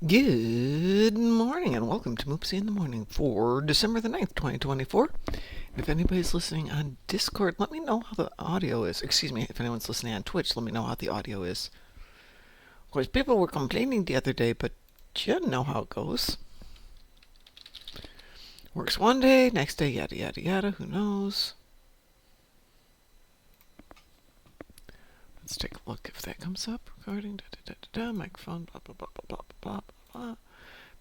Good morning and welcome to Moopsy in the Morning for December the 9th, 2024. If anybody's listening on Discord, let me know how the audio is. Excuse me, if anyone's listening on Twitch, let me know how the audio is. Of course, people were complaining the other day, but you know how it goes. Works one day, next day, yada yada yada, who knows? Let's take a look if that comes up. Recording, microphone, blah blah blah blah blah blah blah.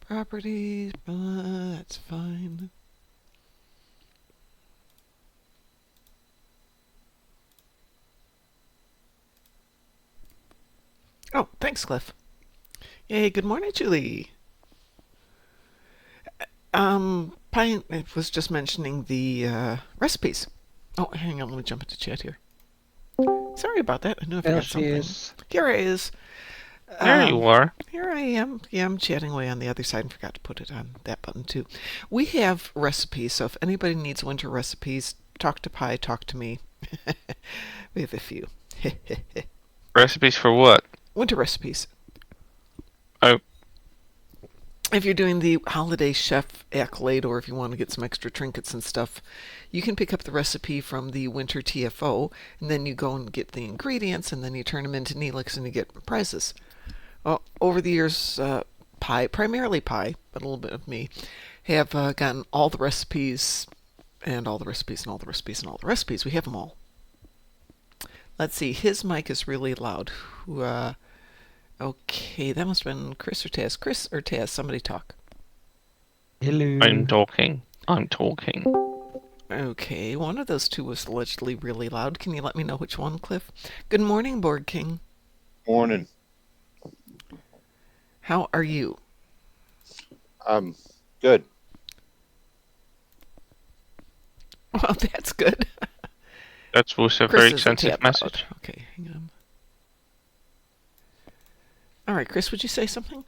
Properties, blah, that's fine. Oh, thanks, Cliff. Yay, good morning, Julie. Pine was just mentioning the recipes. Oh, hang on, let me jump into chat here. Sorry about that. I knew I There forgot she something. is. Here I is. There you are. Here I am. Yeah, I'm chatting away on the other side and forgot to put it on that button too. We have recipes, so if anybody needs winter recipes, talk to Pi, talk to me. We have a few. Recipes for what? Winter recipes. Oh. If you're doing the holiday chef accolade or if you want to get some extra trinkets and stuff, you can pick up the recipe from the winter TFO and then you go and get the ingredients and then you turn them into Neelix and you get prizes. Well, over the years, primarily Pi, but a little bit of me, have gotten all the recipes and all the recipes and all the recipes and all the recipes. We have them all. Let's see. His mic is really loud. Okay, that must have been Chris or Taz. Chris or Taz, somebody talk. Hello. I'm talking. Okay, one of those two was allegedly really loud. Can you let me know which one, Cliff? Good morning, Board King. Morning. How are you? Good. Well, that's good. That was a Chris very isn't sensitive that loud. message. Okay, hang on. All right, Chris, would you say something?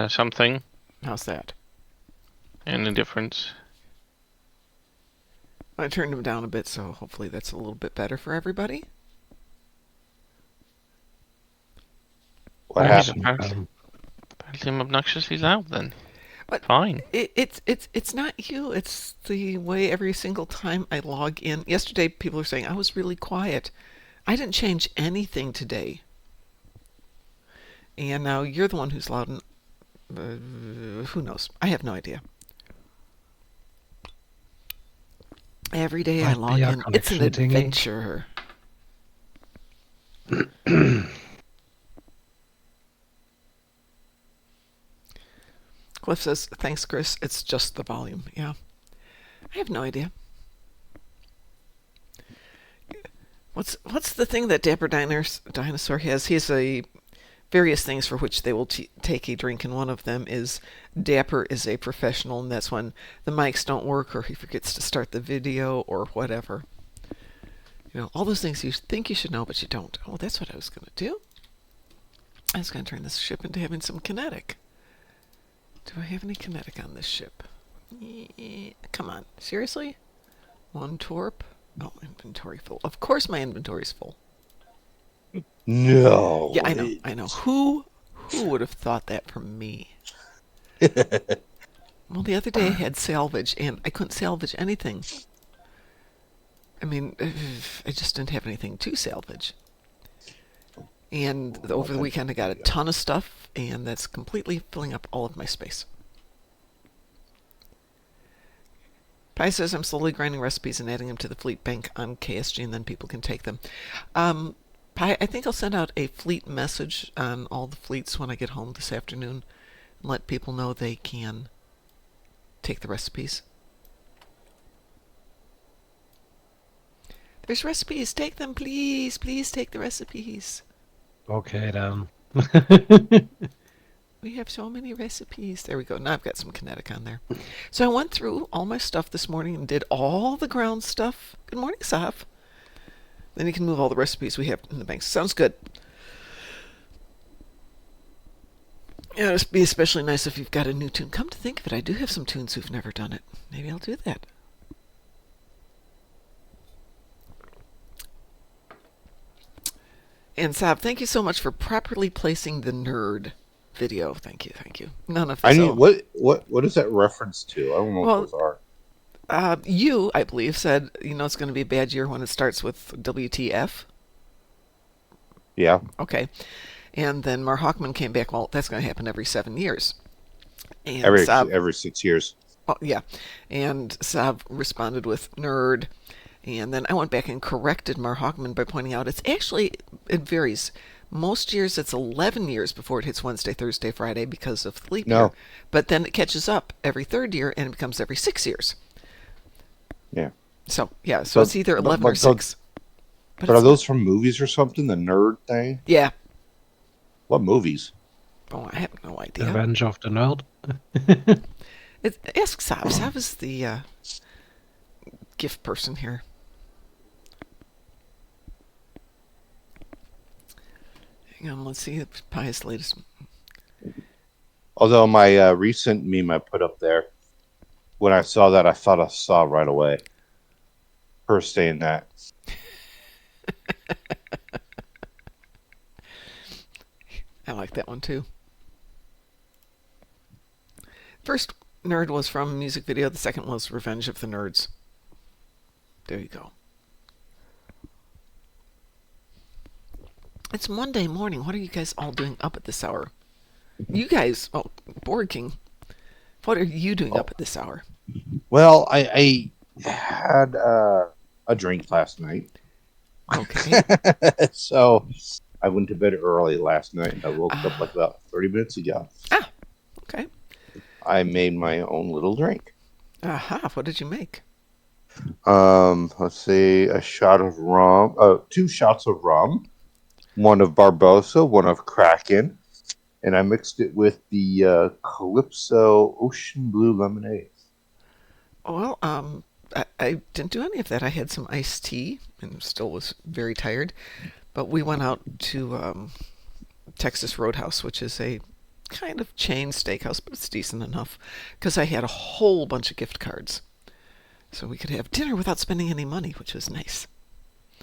Something How's that? in the difference. I turned him down a bit, so hopefully that's a little bit better for everybody. What happened? Apparently I'm obnoxiously loud then. But fine. It's not you. It's the way every single time I log in. Yesterday, people were saying I was really quiet. I didn't change anything today. And now you're the one who's loud. And who knows? I have no idea. Every day I log in, it's an adventure. Cliff says, thanks, Chris. It's just the volume. Yeah. I have no idea. What's the thing that Dapper Dinosaur has? He has various things for which they will take a drink, and one of them is Dapper is a professional, and that's when the mics don't work or he forgets to start the video or whatever. You know, all those things you think you should know, but you don't. Oh, that's what I was going to do. I was going to turn this ship into having some kinetic. Do I have any kinetic on this ship? Come on, seriously? One torp? Oh, inventory full. Of course my inventory's full. No. Yeah, I know. Who would have thought that from me? Well, the other day I had salvage, and I couldn't salvage anything. I mean, I just didn't have anything to salvage. And over the weekend I got a ton of stuff, and that's completely filling up all of my space. Pi says I'm slowly grinding recipes and adding them to the fleet bank on KSG, and then people can take them. Pi, I think I'll send out a fleet message on all the fleets when I get home this afternoon and let people know they can take the recipes. There's recipes. Take them, please. Please take the recipes. Okay, then. We have so many recipes. There we go. Now I've got some kinetic on there. So I went through all my stuff this morning and did all the ground stuff. Good morning, Sav. Then you can move all the recipes we have in the bank. Sounds good. Yeah, it'd be especially nice if you've got a new tune. Come to think of it, I do have some tunes who've never done it. Maybe I'll do that. And Sav, thank you so much for properly placing the nerd video. Thank you. None of I this. need what is that reference to? I don't know Well, what those are. You, I believe, said it's going to be a bad year when it starts with WTF. Yeah. Okay, and then Mar Hochman came back. Well, that's going to happen every 7 years. And Every 6 years. well, yeah, and Sav responded with nerd. And then I went back and corrected Mar Hochman by pointing out it varies. Most years it's 11 years before it hits Wednesday, Thursday, Friday because of leap year. No. But then it catches up every third year and it becomes every 6 years. Yeah. So, yeah, so But- it's either 11 but or 6. But are those from movies or something? The nerd thing? Yeah. What movies? Oh, I have no idea. Revenge of the Nerd. Ask Sav. Sav is the gift person here. Hang on, let's see Pi's latest. Although my recent meme I put up there, when I saw that, I thought I saw right away. Her saying that. I like that one too. First nerd was from a music video. The second was Revenge of the Nerds. There you go. It's Monday morning. What are you guys all doing up at this hour? You guys, Board King, what are you doing up at this hour? Well, I had a drink last night. Okay. So I went to bed early last night and I woke up like about 30 minutes ago. Okay. I made my own little drink. Aha. What did you make? Let's see, a shot of rum, 2 shots of rum, one of Barbosa, one of Kraken, and I mixed it with the Calypso Ocean Blue Lemonade. Well, I didn't do any of that. I had some iced tea and still was very tired. But we went out to Texas Roadhouse, which is a kind of chain steakhouse, but it's decent enough because I had a whole bunch of gift cards. So we could have dinner without spending any money, which was nice.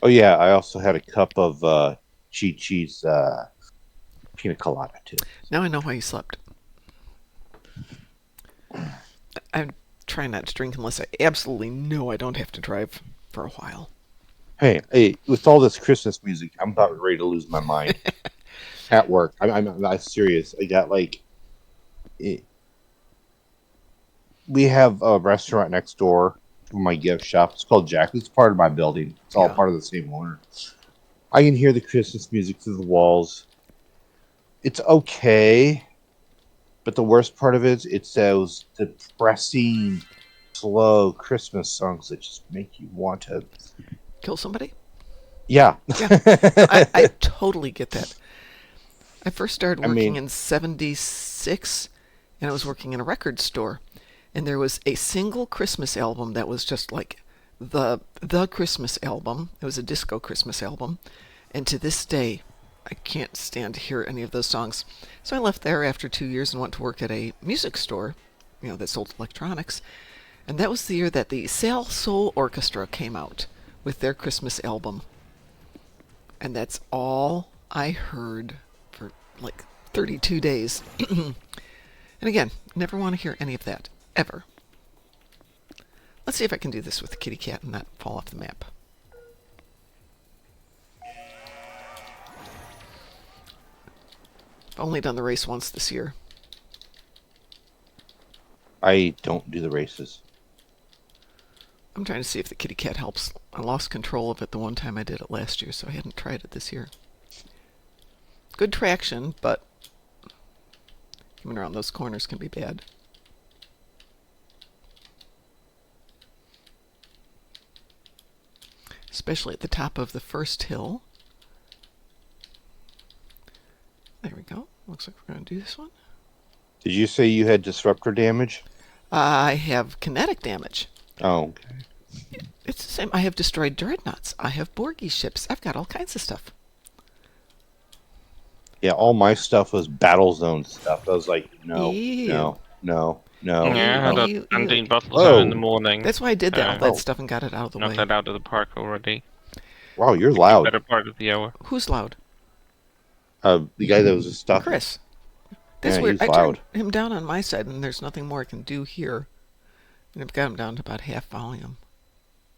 Oh yeah, I also had a cup of Chi-Chi's pina colada too. Now I know why you slept. I'm trying not to drink unless I absolutely know I don't have to drive for a while. Hey, with all this Christmas music, I'm about ready to lose my mind at work. I'm not serious. I got we have a restaurant next door to my gift shop. It's called Jack. It's part of my building. It's all part of the same owner. I can hear the Christmas music through the walls. It's okay, but the worst part of it, it's those depressing, slow Christmas songs that just make you want to Kill somebody? Yeah. I totally get that. I first started working in 76, and I was working in a record store. And there was a single Christmas album that was just like the Christmas album. It was a disco Christmas album. And to this day, I can't stand to hear any of those songs. So I left there after 2 years and went to work at a music store, that sold electronics. And that was the year that the Sal Soul Orchestra came out with their Christmas album. And that's all I heard for like 32 days. And again, never want to hear any of that, ever. Let's see if I can do this with the kitty cat and not fall off the map. I've only done the race once this year. I don't do the races. I'm trying to see if the kitty cat helps. I lost control of it the one time I did it last year, so I hadn't tried it this year. Good traction, but coming around those corners can be bad. Especially at the top of the first hill. There we go. Looks like we're going to do this one. Did you say you had disruptor damage? I have kinetic damage. Oh, okay. It's the same. I have destroyed dreadnoughts. I have Borgie ships. I've got all kinds of stuff. Yeah, all my stuff was battle zone stuff. I was like, no. Yeah, I had you- 17 bottles Whoa. out in the morning. That's why I did that, all Oh. that stuff and got it out of the Knocked way. that out of the park already. Wow, you're loud. Better part of the hour. Who's loud? The guy that was stuck. Chris. That's Yeah, weird. he's I loud. turned him down on my side, and there's nothing more I can do here. And I've got him down to about half volume.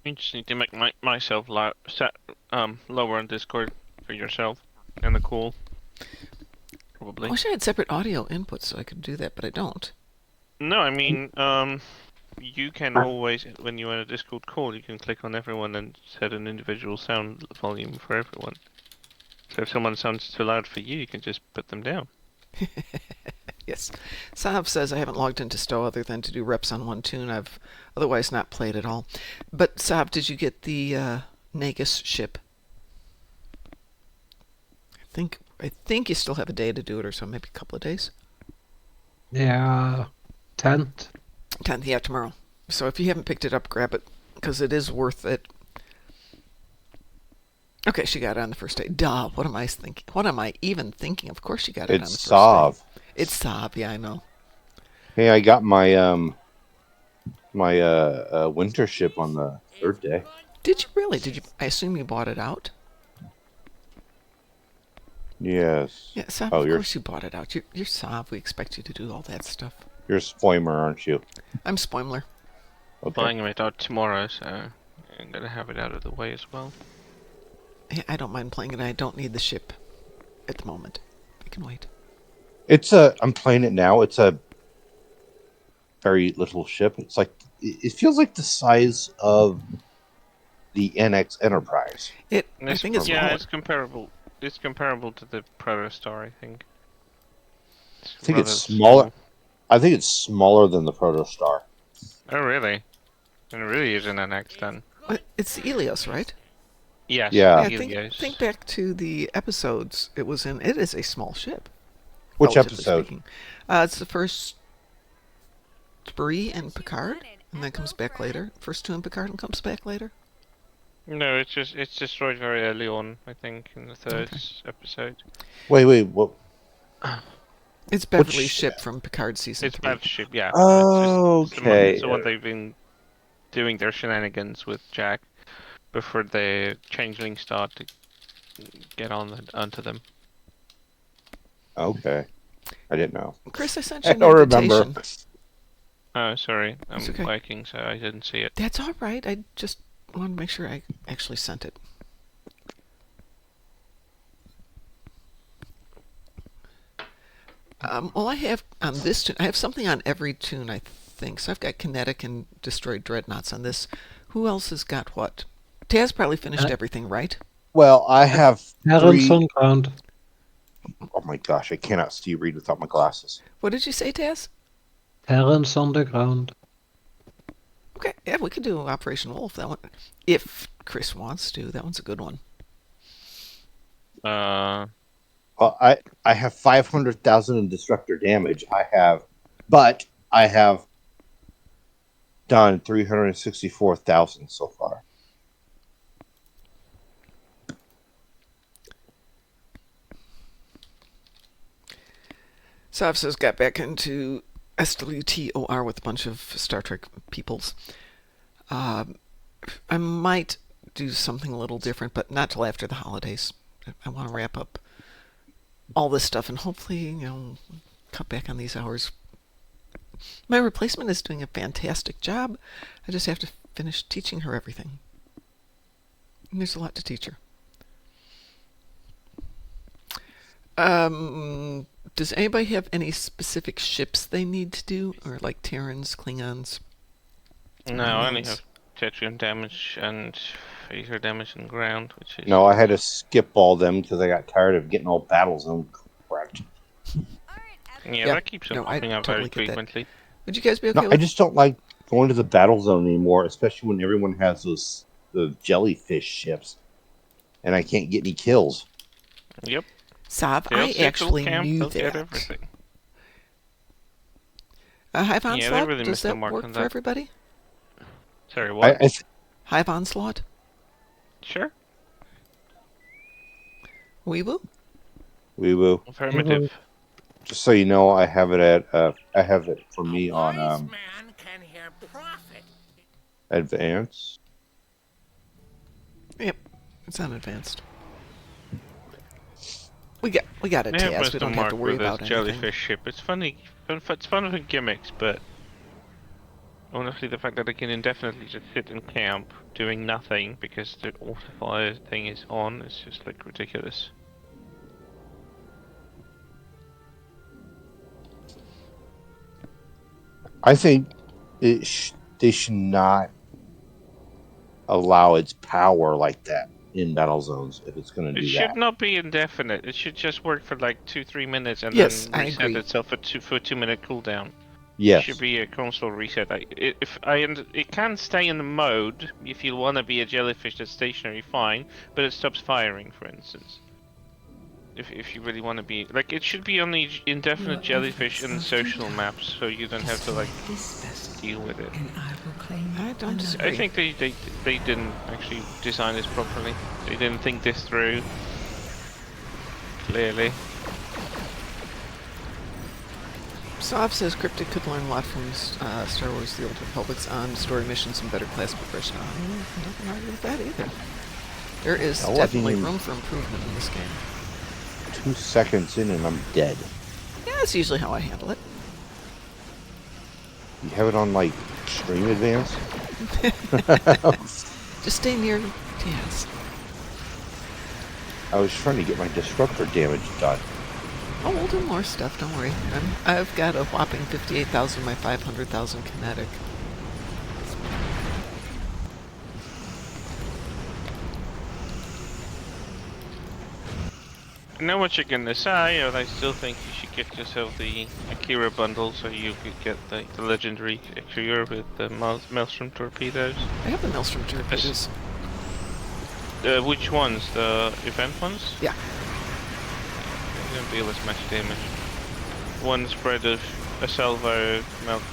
You just need to make myself lower on Discord for yourself and the call. I Probably. wish I had separate audio inputs so I could do that, but I don't. No, I mean, you can always, when you're in a Discord call, you can click on everyone and set an individual sound volume for everyone. So if someone sounds too loud for you, you can just put them down. Yes. Saab says I haven't logged into Stowe other than to do reps on one tune. I've otherwise not played at all. But Saab, did you get the Nagus ship? I think you still have a day to do it, or so, maybe a couple of days. Yeah, 10th. 10th, yeah, tomorrow. So if you haven't picked it up, grab it, because it is worth it. Okay, she got it on the first day. Duh, what am I thinking? What am I even thinking? Of course she got it on the It's first Sav. day. It's Saab, yeah, I know. Hey, I got my winter ship on the third day. Did you really? Did you? I assume you bought it out? Yes. Yeah, Saab, Oh, of you're course you bought it out. You're Saab. We expect you to do all that stuff. you're a spoiler, aren't you? I'm Spoimler. Okay. Buying it out tomorrow, so I'm gonna have it out of the way as well. Yeah, I don't mind playing it. I don't need the ship at the moment. I can wait. I'm playing it now. It's a very little ship. It's like it feels like the size of the NX Enterprise. I think it's yeah, smaller. it's comparable. It's comparable to the Protostar, I think. I think it's rather smaller. small. I think it's smaller than the Protostar. Oh, really? It really is an NX then. It's the Ilios, right? Yes. Yeah. Yeah, the think Helios. back to the episodes it was in. It is a small ship. Which relatively episode? Speaking. It's the first 3 in Picard, and then comes back later. First 2 in Picard and comes back later. No, it's destroyed very early on, I think, in the third Okay. episode. Wait, what? It's Beverly's Which- ship from Picard season It's 3. Bev's ship, yeah. Okay. It's the one they've been doing their shenanigans with Jack before the changelings start to get onto them. Okay. I didn't know. Chris, I sent you I an don't invitation. remember. Oh, sorry, I'm It's okay. working, so I didn't see it. That's all right. I just wanted to make sure I actually sent it. Well, I have on this tune. I have something on every tune, I think. So I've got Kinetic and Destroyed Dreadnoughts on this. Who else has got what? Taz probably finished everything, right? Well, I have Terrence 3. on ground. Oh my gosh, I cannot see read without my glasses. What did you say, Taz? Terrence on the ground. Okay, yeah, we could do Operation Wolf. That one, if Chris wants to. That one's a good one. Well, I have 500,000 in destructor damage. I have done 364,000 so far. Savsa's got back into SWTOR with a bunch of Star Trek peoples. I might do something a little different, but not till after the holidays. I want to wrap up all this stuff and hopefully, cut back on these hours. My replacement is doing a fantastic job. I just have to finish teaching her everything. And there's a lot to teach her. Does anybody have any specific ships they need to do? Or like Terrans, Klingons? No, I only Romans? have Tetrium damage and phaser damage and ground, which is... No, I had to skip all them because I got tired of getting all battle zone correct. Yeah, that keeps them popping up very frequently. Would you guys be okay No, with I just don't like going to the battle zone anymore, especially when everyone has the jellyfish ships, and I can't get any kills. Yep. Sav? They'll I circle actually camp, knew they'll get that. everything. Hive Yeah, they Onslaught, really does missed the that mark work on for that. everybody? Sorry, what? Hive Onslaught? Sure. Weeble? We will. Affirmative. Just so you know, I have it for me on advanced. Yep, it's on advanced. we got a They have Taz. We Mr. don't have to Mark worry with his about anything. jellyfish ship. It's funny. It's fun for gimmicks, but honestly, the fact that they can indefinitely just sit in camp doing nothing because the autofire thing is on is just like ridiculous. I think they should not allow its power like that in battle zones if it's going to It do should that. not be indefinite. It should just work for like 2-3 minutes and Yes, then I reset agree. itself for a 2-minute cooldown. It Yes. should be a console reset. It can stay in the mode if you want to be a jellyfish that's stationary, fine, but it stops firing, for instance. If you really want to be like, it should be only indefinite jellyfish in the social maps, so you don't have to like deal with it. I don't disagree. I think they didn't actually design this properly. They didn't think this through. Clearly. Sob says Cryptic could learn a lot from Star Wars: The Old Republic's on story missions and better class progression. I don't argue with that either. There is No, I definitely mean- room for improvement in this game. 2 seconds in and I'm dead. Yeah, that's usually how I handle it. You have it on like extreme advance? Just stay near Taz. I was trying to get my disruptor damage done. Oh, we'll do more stuff. Don't worry. I've got a whopping 58,000 my 500,000 kinetic. I know what you're gonna say, but I still think you should get yourself the Akira bundle so you could get the legendary Akira with the Maelstrom torpedoes. I have the Maelstrom torpedoes. Which ones? The event ones? Yeah. They don't deal as much damage. One spread of a salvo,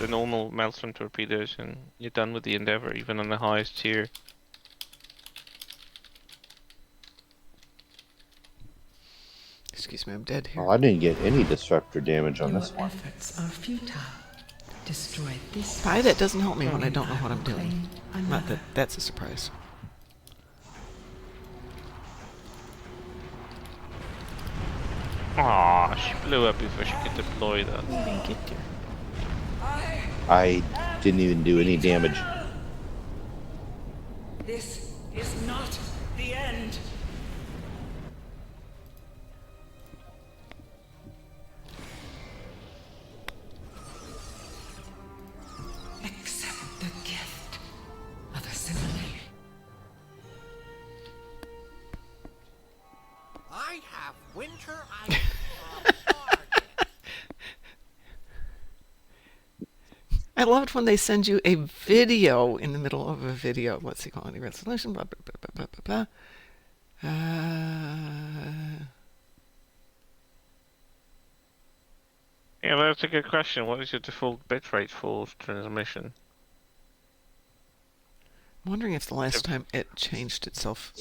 the normal Maelstrom torpedoes, and you're done with the Endeavor, even on the highest tier. Excuse me, I'm dead here. Well, I didn't get any disruptor damage on Your this one. efforts are futile. Destroy this. Pie, that doesn't help me when I don't know what I'm doing. Claim Not another. that that's a surprise. Aw, she blew up before she could deploy that. I didn't even do any damage. This is not the end. Accept the gift of assimilation. I have winter ice for a bargain. I loved when they send you a video in the middle of a video. Let's see, quality resolution, blah, blah, blah, blah, blah, blah, blah. Yeah, that's a good question. What is your default bitrate for transmission? I'm wondering if the last time it changed itself.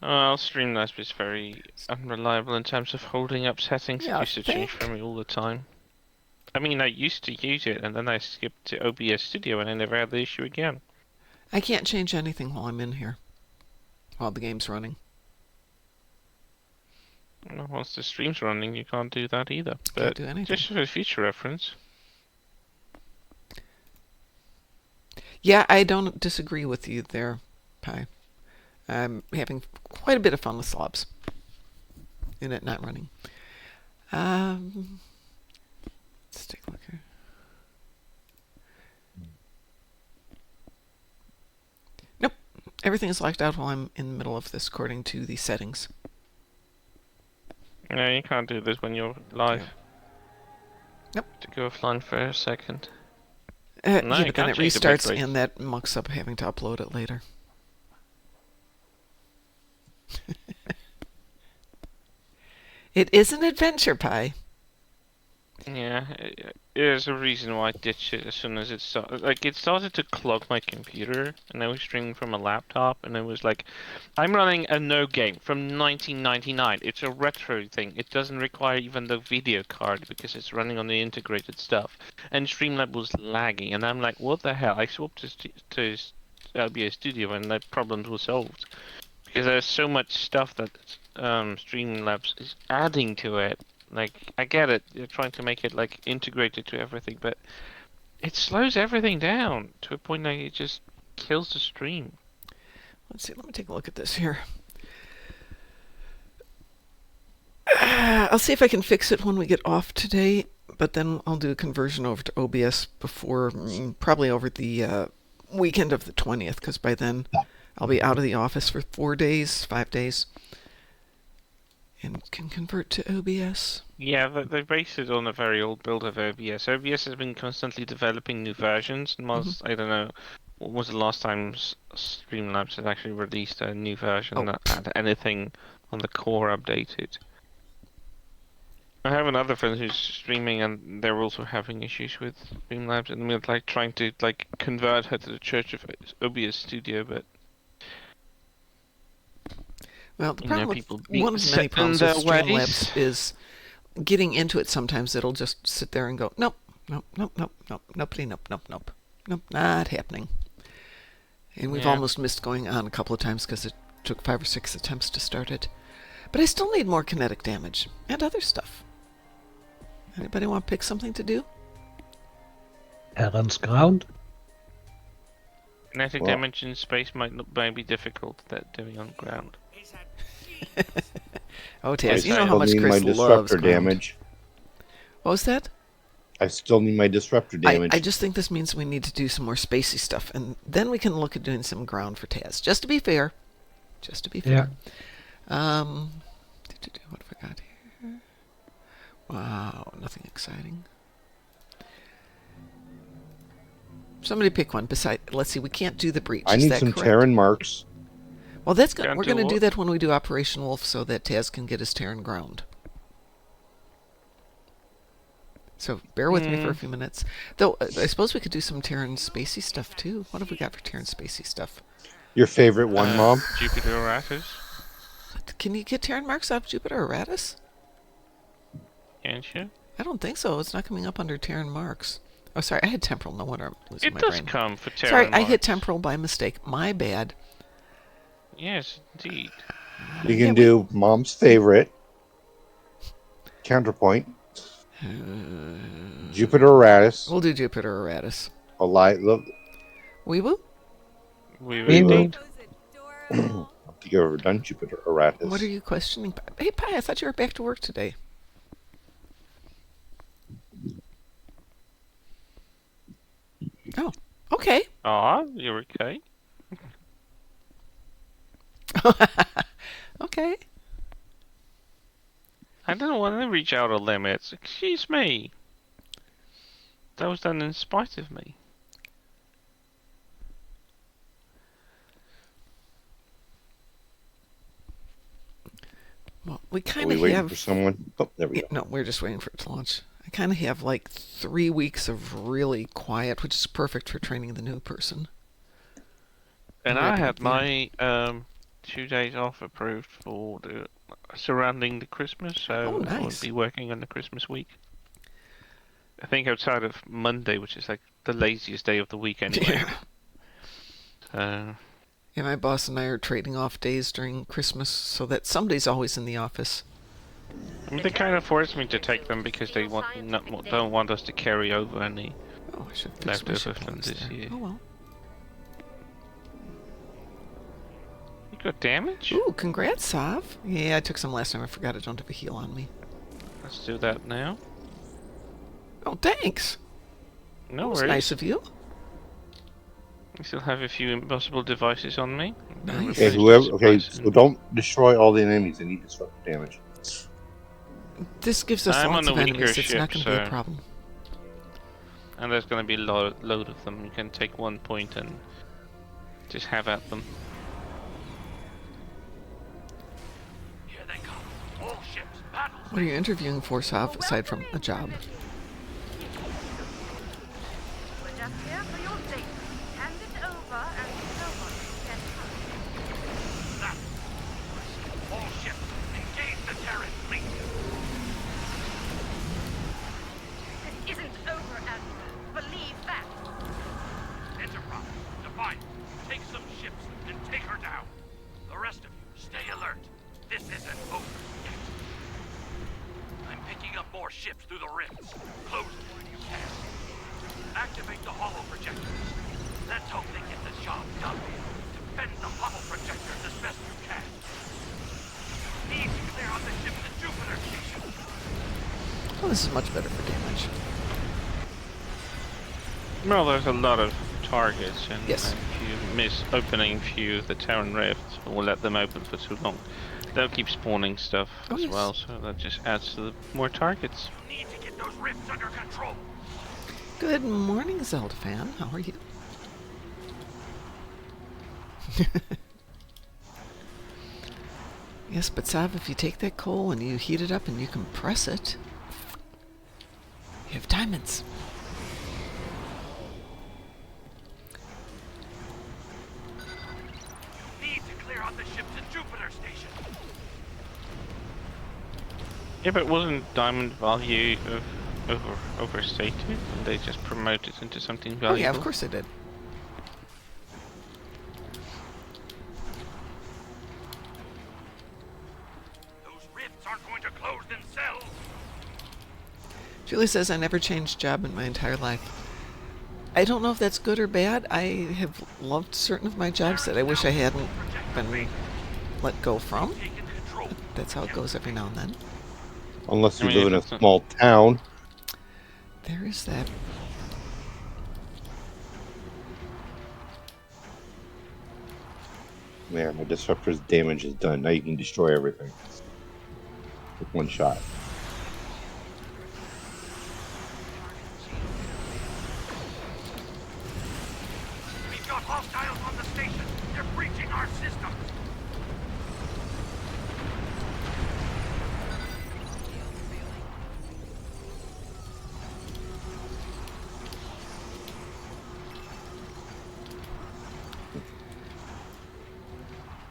Streamlabs is very unreliable in terms of holding up settings. Yeah, It used to change think. for me all the time. I mean, I used to use it, and then I skipped to OBS Studio, and I never had the issue again. I can't change anything while I'm in here, while the game's running. Well, once the stream's running, you can't do that either. Can't But do anything. just for future reference. Yeah, I don't disagree with you there, Pi. I'm having quite a bit of fun with slobs in it not running. Let's take a look here. Nope, everything is locked out while I'm in the middle of this according to the settings. No, you can't do this when you're live. Yeah. Nope. To go offline for a second. No, No, yeah, you but then can't it change the restarts bitrate. and that mucks up having to upload it later. It is an adventure, Pi. Yeah, there's a reason why I ditched it as soon as it started. Like, it started to clog my computer, and I was streaming from a laptop, and it was like, I'm running a no game from 1999. It's a retro thing. It doesn't require even the video card because it's running on the integrated stuff. And Streamlab was lagging, and I'm like, what the hell? I swapped to OBS Studio, and that problem was solved. Because there's so much stuff that Streamlabs is adding to it. Like, I get it, you're trying to make it like integrated to everything, but it slows everything down to a point that it just kills the stream. Let's see. Let me take a look at this here. I'll see if I can fix it when we get off today, but then I'll do a conversion over to OBS before, probably over the weekend of the 20th, because by then I'll be out of the office for 4 days, 5 days, and can convert to OBS. Yeah, they based it on a very old build of OBS. OBS has been constantly developing new versions, and I don't know, what was the last time Streamlabs had actually released a new version that had anything on the core updated? I have another friend who's streaming, and they're also having issues with Streamlabs, and we're like trying to like convert her to the Church of OBS Studio, but Well, the problem with people one of the many set in problems their with ways. Streamlabs is getting into it. Sometimes it'll just sit there and go, nope, nope, nope, nope, nope, nopey, nope, nope, nope, nope, not happening. And we've almost missed going on a couple of times because it took 5 or 6 attempts to start it. But I still need more kinetic damage and other stuff. Anybody want to pick something to do? Terran's ground. Kinetic damage in space might be difficult that doing on ground. Is that cheese? Oh, I Taz, you know how still much need my Chris loves disruptor ground. damage. What was that? I still need my disruptor damage. I just think this means we need to do some more spacey stuff, and then we can look at doing some ground for Taz. Just to be fair. Just to be fair. Yeah. What have I got here? Wow, nothing exciting. Somebody pick one. Let's see, we can't do the breach. I Is need that some correct? Terran marks. Well, that's good. Can't We're do going to do what? that when we do Operation Wolf, so that Taz can get his Terran ground. So bear with me for a few minutes. Though I suppose we could do some Terran spacey stuff too. What have we got for Terran spacey stuff? Your favorite one, Mom? Jupiter Aratus. Can you get Terran marks out of Jupiter Aratus? Can't you? I don't think so. It's not coming up under Terran marks. Oh, sorry. I had temporal. No wonder I'm losing It my does brain. come for Terran Sorry, I hit marks. temporal by mistake. My bad. Yes, indeed. You can do Mom's favorite. Counterpoint. Jupiter Aratus. We'll do Jupiter Aratus. Look, Weeble? We We will. need. I don't think I've ever done Jupiter Aratus. What are you questioning? Hey, Pi, I thought you were back to work today. Oh, okay. Ah, you're okay. Okay. I don't want to reach outer limits. Excuse me. That was done in spite of me. Well, we Are kind we of waiting have. for someone? Oh, there we Yeah, go. no, we're just waiting for it to launch. I kind of have like 3 weeks of really quiet, which is perfect for training the new person. And Right I up had there. my 2 days off approved for the surrounding the Christmas, so Oh, I won't nice. be working on the Christmas week. I think outside of Monday, which is like the laziest day of the week anyway. Yeah. Yeah, my boss and I are trading off days during Christmas so that somebody's always in the office. I mean, they kind of forced me to take them because they don't want us to carry over any. Oh, I should fix my Leftover ship from lines this there. year. Oh well. You got damage? Ooh, congrats, Sav. Yeah, I took some last time. I forgot I don't have a heal on me. Let's do that now. Oh, thanks. No That was worries. nice of you. I still have a few impossible devices on me. I'm gonna Nice. Okay, replace whoever. this Okay, person. so don't destroy all the enemies. They need disruptor damage. This gives us I'm lots on of a enemies. weaker It's not ship, going to be a so- problem. And there's gonna be a load of them. You can take 1 point and just have at them. Here they come. All ships, battle. What are you interviewing for, Sav, aside from a job? We're just here for your data. Hand it over and no one can touch That. All ships, engage the Terran fleet. it. This isn't over, Admiral. Believe that. Enterprise, Defiant, take some ships and take her down. The rest of you, stay alert. This isn't more ships through the rifts. Close them when you can. Activate the hollow projectors. Let's hope they get the job done. Defend the hollow projectors as best you can. Need to clear out the ship to Jupiter Station. Oh, this is much better for damage. Well, there's a lot of targets, and Yes. if you miss opening a few of the Terran rifts, or let them open for too long, they'll keep spawning stuff Oh, as yes. well, so that just adds to the more targets. You need to get those rifts under control. Good morning, Zelda fan. How are you? Yes, but Sav, if you take that coal and you heat it up and you compress it, you have diamonds. You need to clear out the ship to Jupiter Station. If it wasn't diamond value overstated, and they just promote it into something Oh valuable. yeah, of course I did. Those rifts aren't going to close themselves. Julie says I never changed job in my entire life. I don't know if that's good or bad. I have loved certain of my jobs that I wish I hadn't been let go from. Taking control. That's how it goes every now and then. Unless you I mean, live in a it's not- small town. There is that. There, my disruptor's damage is done. Now you can destroy everything with one shot. We've got hostiles on the station. They're breaching our system.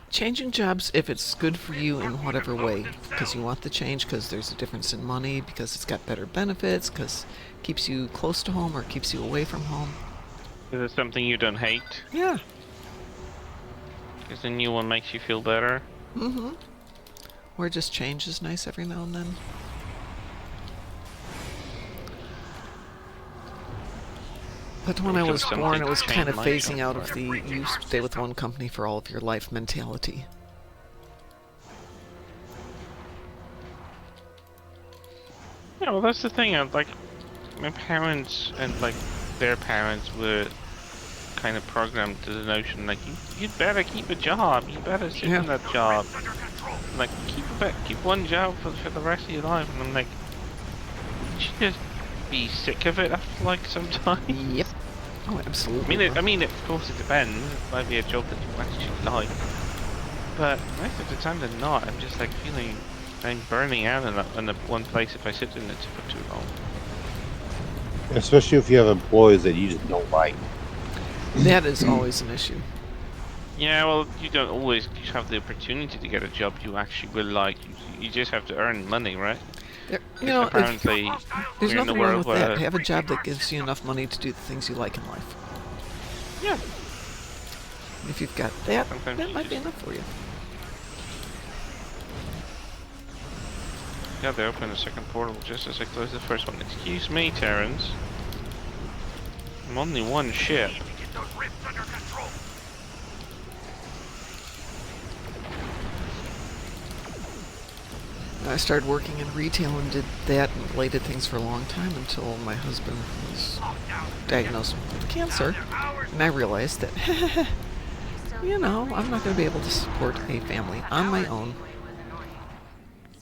Changing jobs if it's good for you in whatever way, because you want the change, because there's a difference in money, because it's got better benefits, because it keeps you close to home or keeps you away from home. Is it something you don't hate? Yeah. Because the new one makes you feel better? Mm-hmm. Or just change is nice every now and then. But when I was Something born, it to was change kind of my phasing job. out of the you stay with one company for all of your life mentality. Yeah, well, that's the thing. Like, my parents and like their parents were kind of programmed to the notion like you'd better keep a job. You better sit Yeah. in that job. Under control. Like keep one job for the rest of your life. And I'm like, would you just be sick of it after like some time? Yep. Oh, absolutely. I mean, of course it depends. It might be a job that you actually like, but most of the time they're not. I'm just like feeling I'm burning out in the one place if I sit in it for too long. Especially if you have employees that you just don't like. That is always an issue. Yeah, well, you don't always have the opportunity to get a job you actually will like. You just have to earn money, right? There, you know, if, Apparently, there's we're in the nothing wrong world with that. where Have a job that gives you enough money to do the things you like in life. yeah, If you've got that, Sometimes that you might be just- enough for you. yeah, they opened a second portal just as I closed the first one. Excuse me, Terrans. I'm only one ship. Need to get those rifts under control. I started working in retail and did that and related things for a long time until my husband was diagnosed with cancer. And I realized that, you know, I'm not going to be able to support a family on my own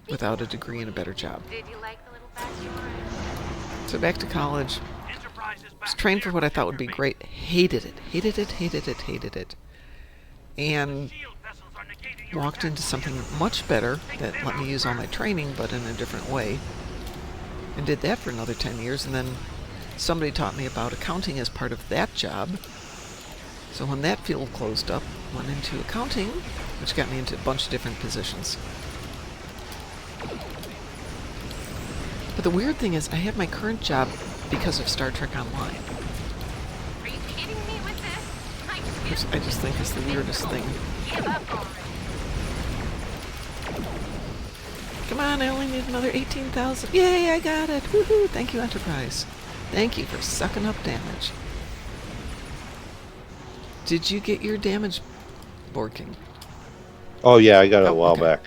without a degree and a better job. Did you like the little backstory? So back to college. Enterprise is Was back trained to for what I thought would be their great. Hated it. Hated it, hated it, hated it. And shield vessels are negating your walked attack. into something much better that let me use all my training, but in a different way. And did that for another 10 years, and then somebody taught me about accounting as part of that job. So when that field closed up, went into accounting, which got me into a bunch of different positions. But the weird thing is, I have my current job because of Star Trek Online, Are you kidding me with this? which I just think is the weirdest thing. Give up already. Come on, I only need another 18,000. Yay, I got it. Woohoo. Thank you, Enterprise. Thank you for sucking up damage. Did you get your damage, Board King? Oh yeah, I got it a Oh, while okay. back.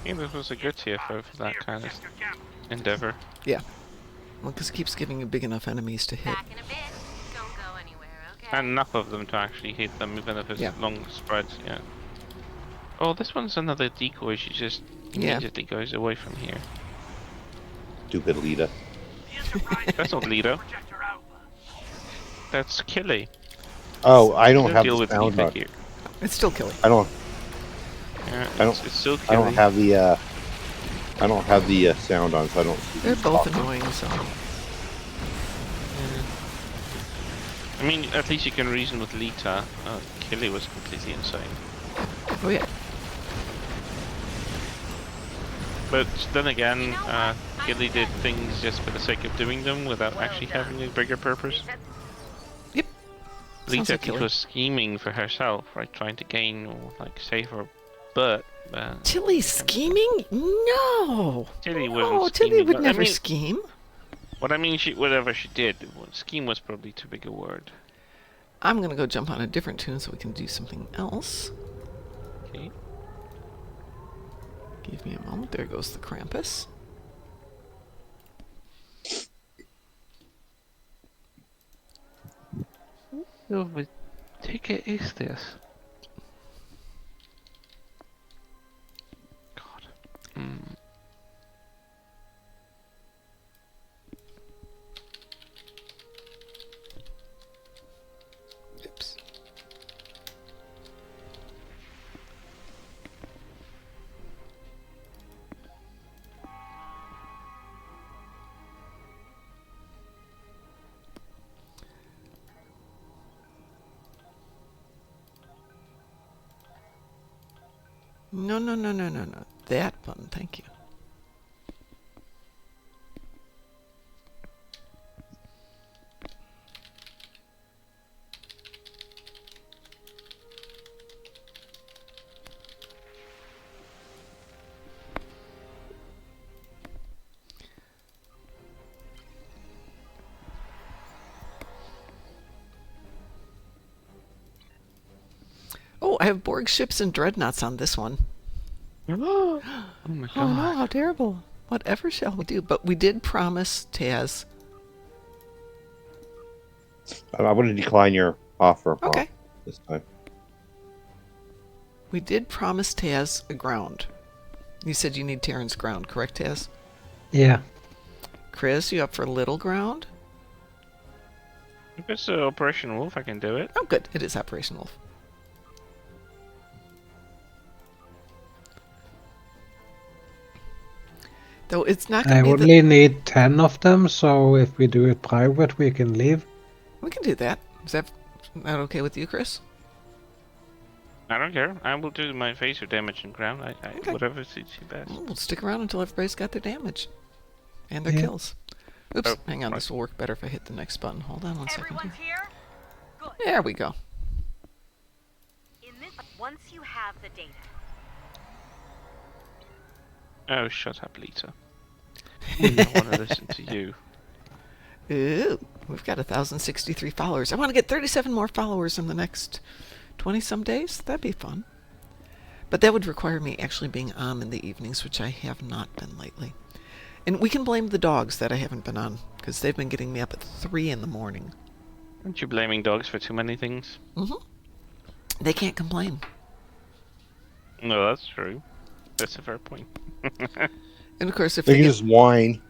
I think this was a good TFO for that kind of endeavor. Yeah. Well, because it keeps giving you big enough enemies to hit. Back in a bit. Don't go anywhere, okay? And enough of them to actually hit them, even if it's Yeah. long spreads, yeah. Oh, this one's another decoy. She just Yeah. immediately goes away from here. Stupid Lita. The Enterprise That's not Lita. projector Alpha. That's Killy. Oh, I We don't have deal the with sound Lita on. here. It's still killing. I don't. Yeah, I don't- it's still I Killy. don't have the. I don't have the sound on, so I don't. See They're who's both talking. annoying, so. I mean, at least you can reason with Lita. Killy was completely insane. Oh, yeah. But then again, You know what? Killy did things just for the sake of doing them without actually having a bigger purpose. Yep. Sounds Lita like Killy. was scheming for herself, right? Trying to gain or like save her butt. Tilly scheming? No! Tilly No, wasn't Tilly scheming, would but I never mean- scheme. What I mean, whatever she did, scheme was probably too big a word. I'm gonna go jump on a different tune so we can do something else. Okay. Give me a moment. There goes the Krampus. What ticket is this? God. Oops. No, no, no, no, no, no. That button, thank you. Oh, I have Borg ships and dreadnoughts on this one. Oh my Oh no, god. how terrible. Whatever shall we do? But we did promise Taz. I'm going to decline your offer. Bob, Okay. This time. We did promise Taz a ground. You said you need Terran's ground, correct, Taz? Yeah. Chris, you up for little ground? If it's Operation Wolf, I can do it. Oh, good. It is Operation Wolf. Though it's not I going to be only need 10 of them, so if we do it private, we can leave. We can do that. Is that okay with you, Chris? I don't care. I will do my phaser damage and ground. Okay. Whatever suits you best. Well, we'll stick around until everybody's got their damage. And their Yeah. kills. Oops, Oh, hang on. right. This will work better if I hit the next button. Hold on one second Everyone's here. here? Good. There we go. In this, once you have the data, Oh, shut up, Lita. I don't want to listen to you. Ooh, we've got 1,063 followers. I want to get 37 more followers in the next 20-some days. That'd be fun. But that would require me actually being on in the evenings, which I have not been lately. And we can blame the dogs that I haven't been on, because they've been getting me up at 3 in the morning. Aren't you blaming dogs for too many things? They can't complain. No, that's true. That's a fair point. And of course, if They they can get... just whine.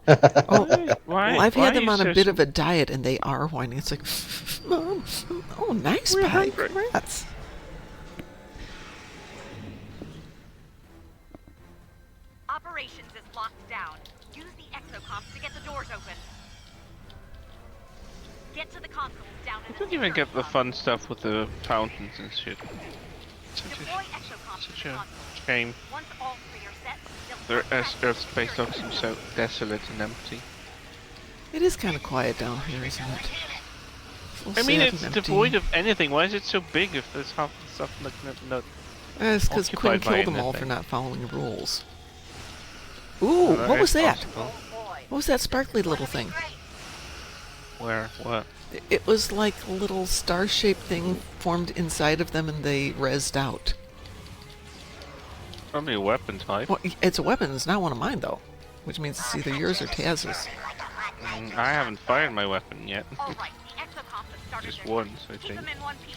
Oh, Why? well, I've why had are them you on a so bit of a diet, and they are whining. It's like, Mom, oh, nice We're pie, hungry." congrats. operations is locked down. Use the exocomms to get the doors open. Get to the consoles down in I the don't even get the security fun stuff with the fountains and shit. console. Deploy exocomms to Such the a consoles. shame. Once all three are set, Their they'll Earth space dock seems so desolate and empty. It is kind of quiet down here, isn't it? So I mean, sad it's and empty. devoid of anything. Why is it so big if there's half the stuff like not It's because Quinn occupied by killed them all for anything. not following rules. Ooh, what was that? Possible. What was that sparkly little thing? Where? What? It was like a little star-shaped thing formed inside of them and they rezzed out. Probably a weapon type. Well, it's a weapon. It's not one of mine, though. Which means it's either yours or Taz's. I haven't fired my weapon yet. All right, the exocomps have started Just their once, I Keep think. them in one piece.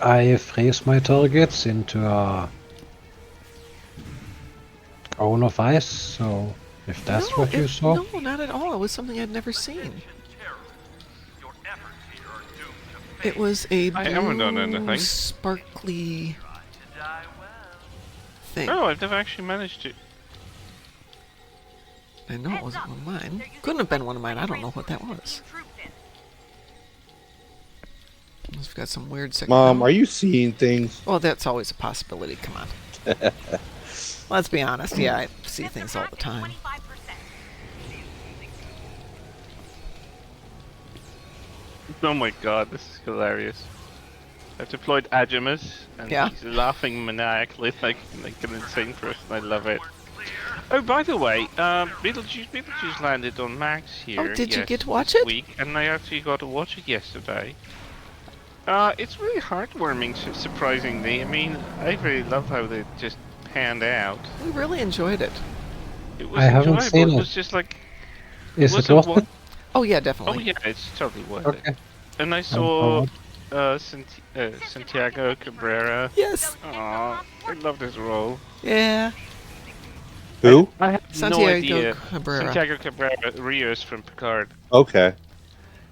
I freeze my targets into a cone of ice, so if that's what you saw. No, not at all. It was something I'd never seen. Your efforts here are doomed to It was a I haven't done blue, anything. sparkly die well. thing. Oh, I've never actually managed to. I know it wasn't one of mine. Couldn't have been one of mine. I don't know what that was. Troops in. We've got some weird second. Mom, are you seeing things? Well, that's always a possibility. Come on. Let's be honest. Yeah, I see things all the time. 25%. Oh my god, this is hilarious. I've deployed Agimus, and Yeah. he's laughing maniacally like an insane person. I love it. Oh, by the way, Beetlejuice landed on Max here. Oh, did you get to watch this it? Week, and I actually got to watch it yesterday. It's really heartwarming, surprisingly. I mean, I really love how they just panned out. We really enjoyed it. It was I haven't enjoyable. seen It it. was just like, Is was it worth one- it? Oh yeah, Oh definitely. yeah, it's totally worth Okay. it. And I saw Santiago Cabrera. Yes. Aw, I love this role. Yeah. Who? I have no Santiago idea. Cabrera. Santiago Cabrera, Rios from Picard. Okay.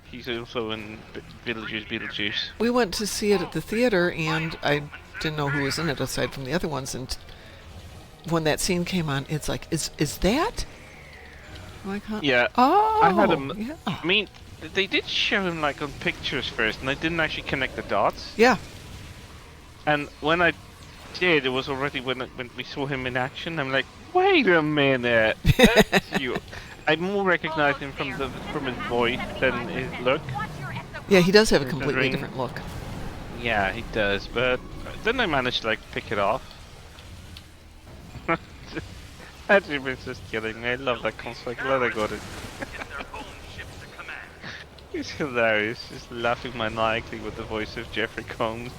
He's also in Beetlejuice. We went to see it at the theater, and I didn't know who was in it aside from the other ones. And when that scene came on, it's like, is that? I'm like, huh? Yeah. Oh. I had him- Yeah. I mean, they did show him like on pictures first, and I didn't actually connect the dots. Yeah. And when I did, it was already when we saw him in action. I'm like, wait a minute, that's you. I more recognize him from his voice than his look. Watch your exocomps. Yeah, he does have a The completely ring. different look. Yeah, he does, but then I managed to like pick it off. Actually, it's just kidding me. I love that concept. Glad I got it. Get their own ships to command. It's hilarious, just laughing maniacally with the voice of Jeffrey Combs.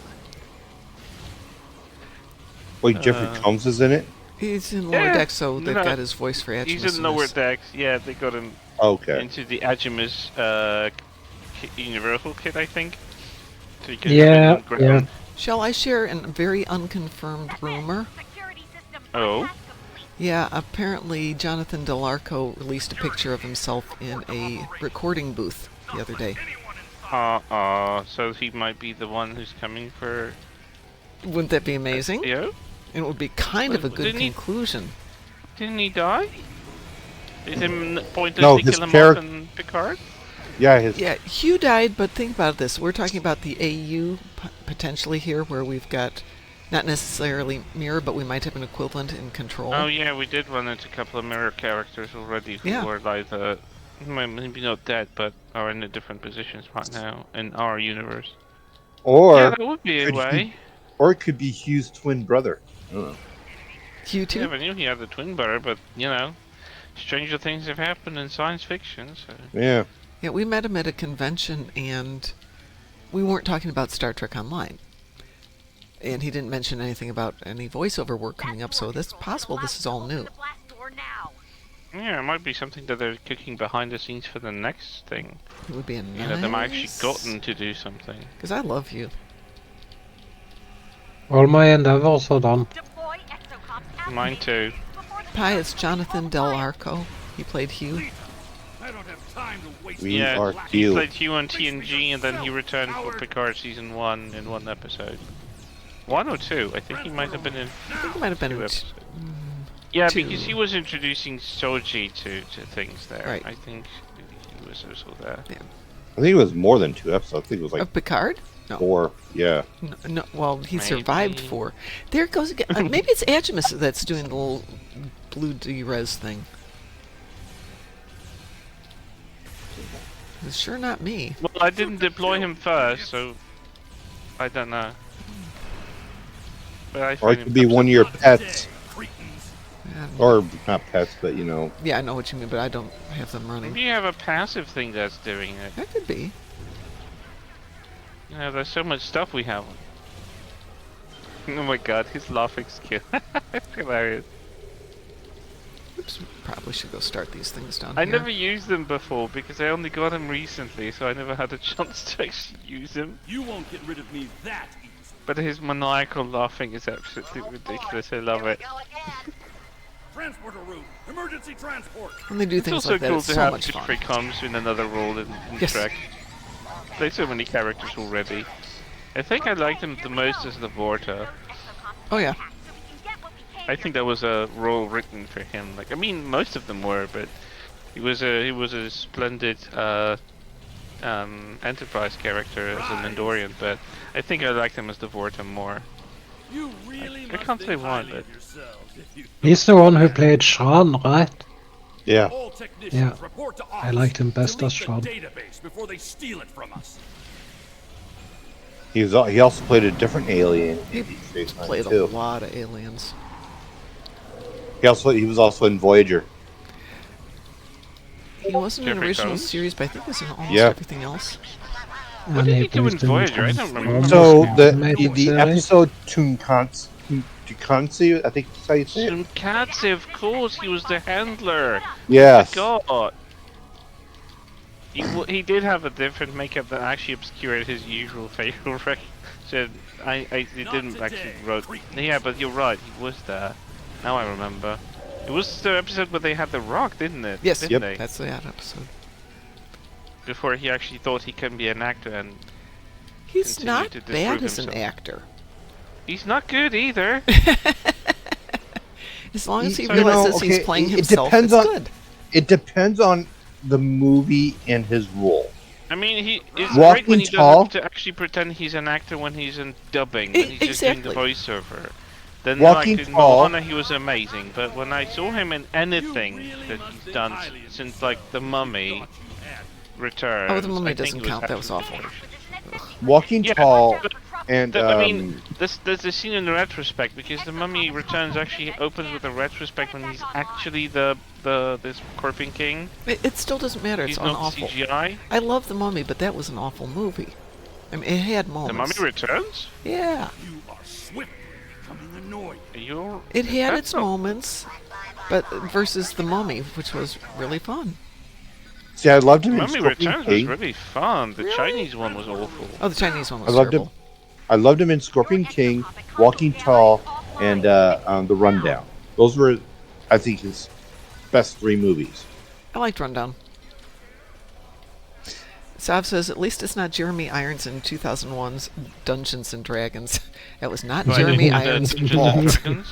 Wait, Jeffrey Combs is in it? He's in Lower Yeah, Deck, so they've no, got his voice for Agimus. He's in Lower Decks. Yeah, they got him Okay. into the Agimus Universal kit, I think. So you can Yeah, on ground. Shall I share a very unconfirmed rumor? Security system Oh. bypass complete. Yeah, apparently Jonathan Del Arco released a picture of himself in a recording booth the other day. So he might be the one who's coming for Wouldn't that be amazing? Theo? It would be kind of a good Didn't he- conclusion. Didn't he die? Is him pointlessly No, his kill him charac- off in Picard? Yeah, his Yeah, Hugh died, but think about this. We're talking about the AU potentially here, where we've got not necessarily mirror, but we might have an equivalent in control. Oh yeah, we did run into a couple of mirror characters already who Yeah. were either maybe not dead, but are in the different positions right now in our universe. or Yeah, that would be a could way. or it could be Hugh's twin brother. I don't know. Hugh Yeah, too? I knew he had the twin brother, but you know, stranger things have happened in science fiction. So Yeah. Yeah, we met him at a convention, and we weren't talking about Star Trek Online. And he didn't mention anything about any voiceover work coming up, so it's possible this is all new. The blast door now. yeah, it might be something that they're cooking behind the scenes for the next thing. It would be a You nice... know, they might actually gotten to do something. Because I love you. All my endeavors are done. Deploy exocomps out. Mine too. Before the Hi, it's Jonathan Del Arco. He played Hugh. I don't have time to waste. We Yeah, are he Hugh. played Hugh on TNG, and then he returned for Picard season 1 in one episode. 1 or 2? I think he might have been in I think it might have been... 2 episodes. Yeah, Two. because he was introducing Soji to things there. Right. I think he was also there. I think it was more than 2 episodes. I think it was like Of Picard? No. 4. Yeah. No, well, he Maybe. survived 4. There it goes again. Maybe it's Agimus that's doing the little blue D-res thing. It's sure not me. Well, I didn't deploy him first, so I don't know. but I Or find it him could be one of your absolutely- pets. Cretins. Or not pets, but you know. Yeah, I know what you mean, but I don't have them running. Maybe you have a passive thing that's doing it. That could be. You know, there's so much stuff we have. Oh my god, his laughing skill. It's hilarious. Oops, probably should go start these things down I here. never used them before because I only got them recently, so I never had a chance to actually use them. You won't get rid of me that easy. But his maniacal laughing is absolutely ridiculous. I love it. Transporter room. Emergency transport. When they do It's things also like that, cool it's to so have much Jeffrey fun. Combs in another role in Yes. Trek. Played so many characters already. I think I liked him the most as the Vorta. Oh yeah. I think that was a role written for him. Like, I mean, most of them were, but he was a splendid Enterprise character as a Mandorian. But I think I liked him as the Vorta more. You really I must can't think say why, highly but- of yourselves if you He's the one who played Sean, right? Yeah. all technicians Yeah. report to I ops. liked him best Delete as the Sean. database before they steal it from us. He also played a different alien He in Deep Space Nine played a too. lot of aliens. He was also in Voyager. He wasn't in Jeffrey original Combs? series, but I think he was in almost Yeah. everything else. What And did he do in plays the Voyager? I don't remember. So animated the series. episode Tunkansi, I think that's how you say it. Sunkatse, of course, he was the handler. Yes. God. He did have a different makeup that actually obscured his usual facial recognition. It Not didn't today, actually wrote. cretin. Yeah, but you're right. He was there. Now I remember. It was the episode where they had the Rock, didn't it? Yes, Didn't Yep. they? that's the ad episode. Before he actually thought he can be an actor, and He's Continue not to bad disprove as an himself. actor. he's not good either. As long as he You realizes know, he's okay, playing it himself, depends it's on- good. It depends on the movie and his role. I mean, it's Walking great when he Tall- doesn't have to actually pretend he's an actor when he's in dubbing, E- when he's just doing the exactly. voiceover. Then, Walking like, in Tall- Moana, he was amazing, but when I saw him in anything You really that must he's think done highly of since, yourself. like, The Mummy Thought you had. Returns, Oh, The Mummy I think doesn't it count, that was absolutely awful. atrocious. Walking Yeah, Tall but and I mean, there's a scene in the retrospect because The Mummy Returns actually opens with a retrospect when he's actually this Scorpion King. It still doesn't matter. It's He's on not awful. CGI. I love The Mummy, but that was an awful movie. I mean, it had The moments. Mummy Returns? Yeah, You are swiftly becoming annoying. You're... it had That's its not- moments, but versus The Mummy, which was really fun. see, I loved him in Mummy Scorpion Returns was King. really fun. The Really? Chinese one was awful. Oh, the Chinese one I was loved terrible. him. I loved him in Scorpion King, Walking Tall, and The Rundown. Those were, I think, his best 3 movies. I liked Rundown. Sav says, at least it's not Jeremy Irons in 2001's Dungeons and Dragons. That was not Right, Jeremy the Irons' Dungeons fault. and Dragons.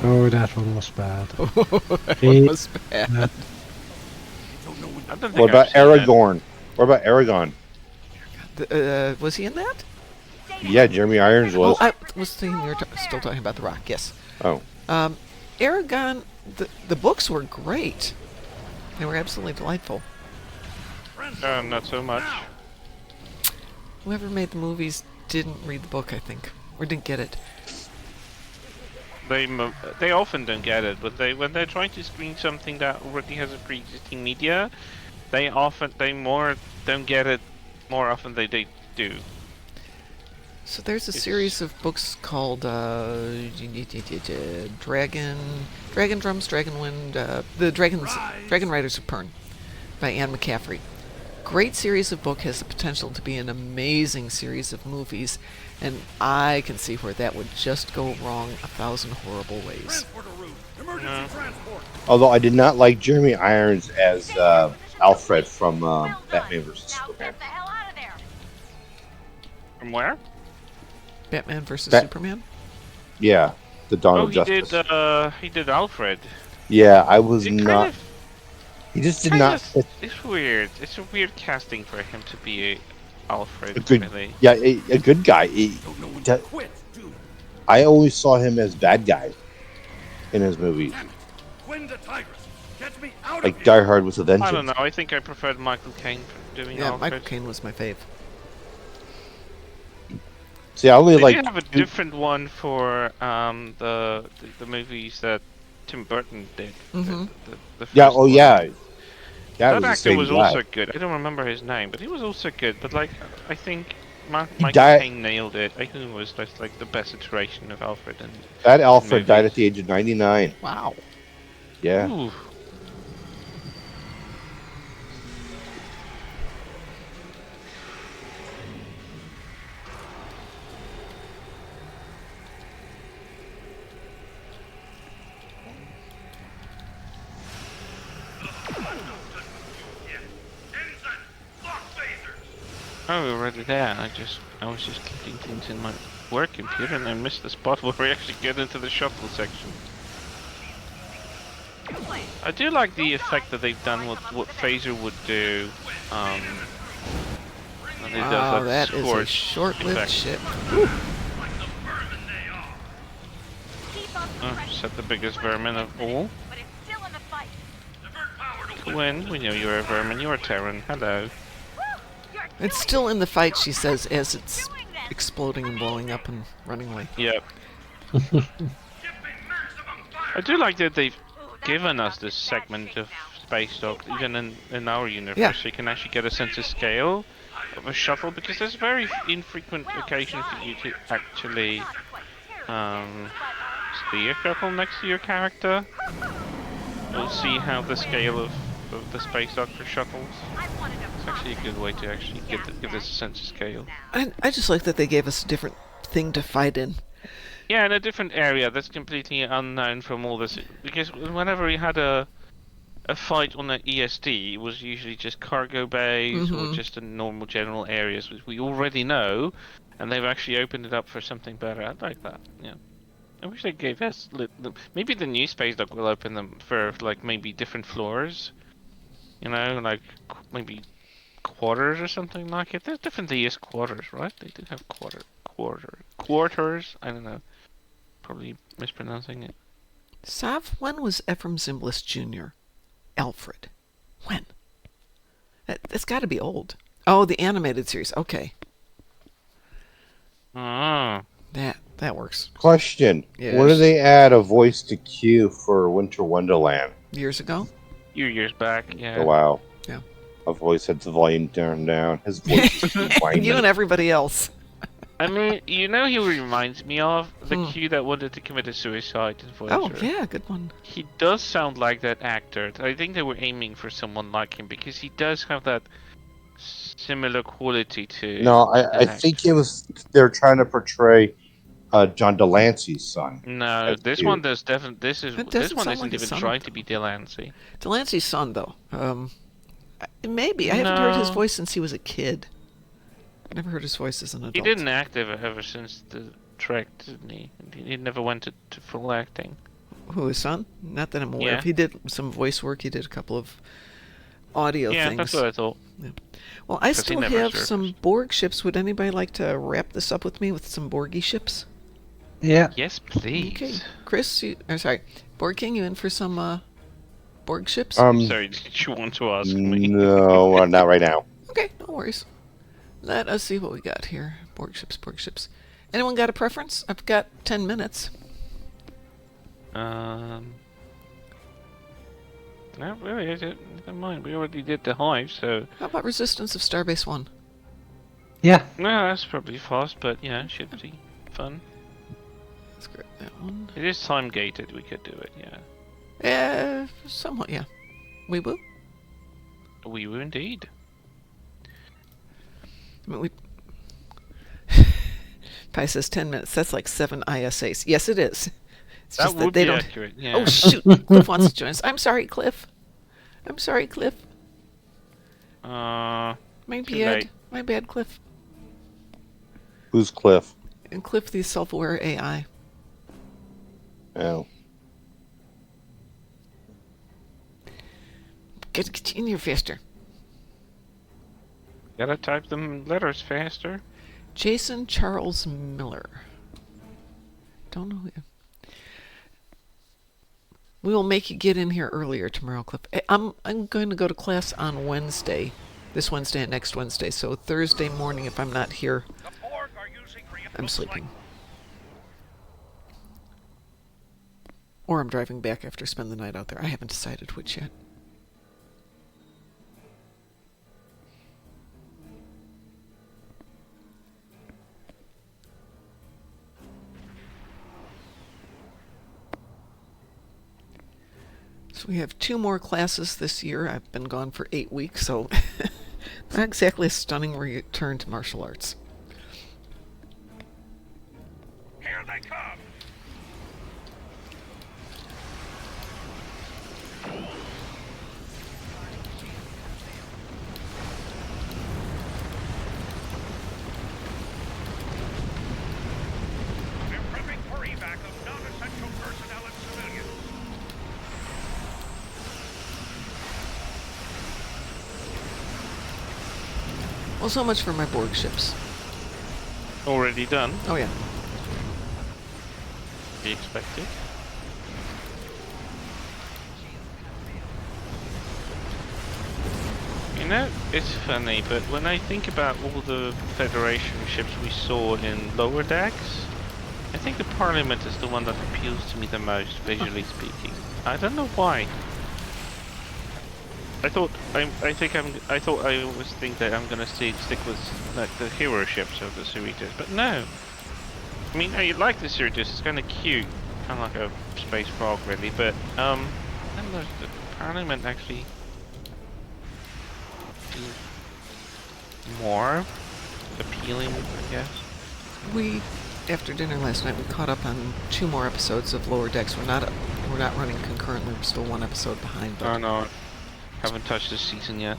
Oh, that one was bad. That He- one was bad. That- Don't know when I don't think What I've about seen that. Aragorn? What about Aragon? Was he in that? Yeah, Jeremy Irons was. Oh, I was thinking you were still talking about The Rock. Yes. Oh. Aragon, the books were great. They were absolutely delightful. Not so much. Whoever made the movies didn't read the book, I think, or didn't get it. They often don't get it, but when they're trying to screen something that already has a pre-existing media, they more don't get it more often than they do. So there's a It's- series of books called Dragon Drums, Dragon Wind, the Dragon Riders of Pern by Anne McCaffrey. Great series of book, has the potential to be an amazing series of movies, and I can see where that would just go wrong 1,000 horrible ways. transporter room. Emergency transport. Although I did not like Jeremy Irons as Alfred from Batman vs. Now Superman. get the hell out of there. From where? Batman versus Bat- Superman? Yeah, the Dawn Oh, of Justice. he did Alfred. Yeah, I was It not. He just did not fit. It's weird. It's a weird casting for him to be Alfred. A good, really. yeah, a good guy. Don't know when Da- to quit, do you? I always saw him as bad guy in his movies, Damn it. Quinn the Tigress. Get me out like of Die here. Hard with a I don't Vengeance. know. I think I preferred Michael Caine for doing Yeah, Alfred. Michael Caine was my fave. See, I only They like did have a two- different one for the movies that Tim Burton did. Mhm. The Yeah. first Oh, one. yeah. Yeah, it That was the actor same was guy. also good. I don't remember his name, but he was also good. But like, I think He Michael died. Caine nailed it. I think it was just like the best iteration of Alfred That in Alfred died movies. at the age of 99. Wow. Yeah. Ooh. Ensign, lock phasers. Oh, we're already there. I was just clicking things in my work computer and I missed the spot where we actually get into the shuttle section. I do like the effect that they've done with what Phaser would do. When he Wow, does that that is a scorch short-lived effect. ship. Like the vermin they are. Keep up the Oh, pressure. set the biggest vermin of all. But it's still in the fight. Divert power to Quinn, we know you're a vermin. You're a Terran. Hello. Woo! You're It's doing still it. in the fight, she says, as it's Doing this. exploding and blowing up and running away. Yep. Give me maximum fire. I do like that they've Ooh, that's given enough us this of bad segment shape of now. space dock, even in our universe, Yeah. so you can actually get a sense of scale of a shuttle, because there's very infrequent Well, occasions for sorry. you to actually Not quite terrible, um, but, see a shuttle next to your character. You'll see how the scale of the space dock for shuttles. I wanted to It's actually a good way to actually give this a sense of scale. I just like that they gave us a different thing to fight in. Yeah, in a different area that's completely unknown from all this. Because whenever we had a fight on the ESD, it was usually just cargo bays or just in normal general areas, which we already know, and they've actually opened it up for something better. I like that. Yeah. I wish they gave us maybe the new space dock will open them for like maybe different floors. You know, like maybe quarters or something like it. There's different ES quarters, right? They did have quarters. I don't know. Probably mispronouncing it. Sav, when was Ephraim Zimbalist Jr. Alfred? When? That's got to be old. Oh, the animated series. Okay, Ah, that works. Question. Yes. When did they add a voice to Q for Winter Wonderland? Years ago. few years back, yeah. Oh, wow. Yeah. A voice had the volume turned down. His voice is whining. You and everybody else. I mean, you know, he reminds me of the Q that wanted to commit a suicide in Voyager. Oh yeah, good one. He does sound like that actor. I think they were aiming for someone like him because he does have that similar quality to. No, I that think actor. it was they're trying to portray John Delancey's son. No, That's this Q. one does definitely. It This doesn't one sound isn't like his even son. trying to be Delancey. Delancey's son, though. Maybe I haven't heard his No. voice since he was a kid. Never heard his voice as an adult. He didn't act ever since the Trek, didn't he? He never went to full acting. Who, his son? Not that I'm aware Yeah. of. He did some voice work. He did a couple of audio Yeah, things. that's what I thought. Well, I 'Cause he still never have surfaced. some Borg ships. Would anybody like to wrap this up with me with some Borgy ships? Yeah. Yes, please. Okay, Chris. Sorry, Borg King. You in for some Borg ships? Sorry, did you want to ask me? No, not right now. Okay, no worries. Let us see what we got here. Borg ships, Borg ships. Anyone got a preference? I've got 10 minutes. No, really, never mind. We already did the hive, so How about Resistance of Starbase 1? Yeah. no, that's probably fast, but yeah, should be fun. Let's grab that one. It is time gated. We could do it, yeah. Somewhat, yeah. We will. We will indeed. I mean, we. Pi says 10 minutes. That's like 7 ISAs. Yes, it is. It's That just would they be don't. accurate. Yeah. Oh shoot! Cliff wants to join us. I'm sorry, Cliff. I'm sorry, Cliff. Uh, My Too bad. late. My bad, Cliff. Who's Cliff? And Cliff, the self-aware AI. Oh. Get in here faster. gotta type them letters faster. Jason Charles Miller. Don't know who. We will make you get in here earlier tomorrow, Cliff. I'm going to go to class on Wednesday, this Wednesday and next Wednesday. So Thursday morning, if I'm not here, The Borg are using I'm sleeping. Or I'm driving back after spending the night out there. I haven't decided which yet. So we have 2 more classes this year. I've been gone for 8 weeks, so not exactly a stunning return to martial arts. Here they come! We're prepping for evac of non-essential personnel and civilians. Well, so much for my Borg ships. Already done. Oh yeah. Be expected. You know, it's funny, but when I think about all the Federation ships we saw in lower decks, I think the Parliament is the one that appeals to me the most, visually speaking. I don't know why. I thought I always think that I'm gonna stick with like the hero ships of the Cerritos, but no. I mean, I like the Cerritos. It's kind of cute, kind of like a space frog, really. But I don't know. The Parliament actually seems more appealing, I guess. We, after dinner last night, we caught up on 2 more episodes of Lower Decks. We're not running concurrently. We're still 1 episode behind. But Oh no, haven't touched this season yet.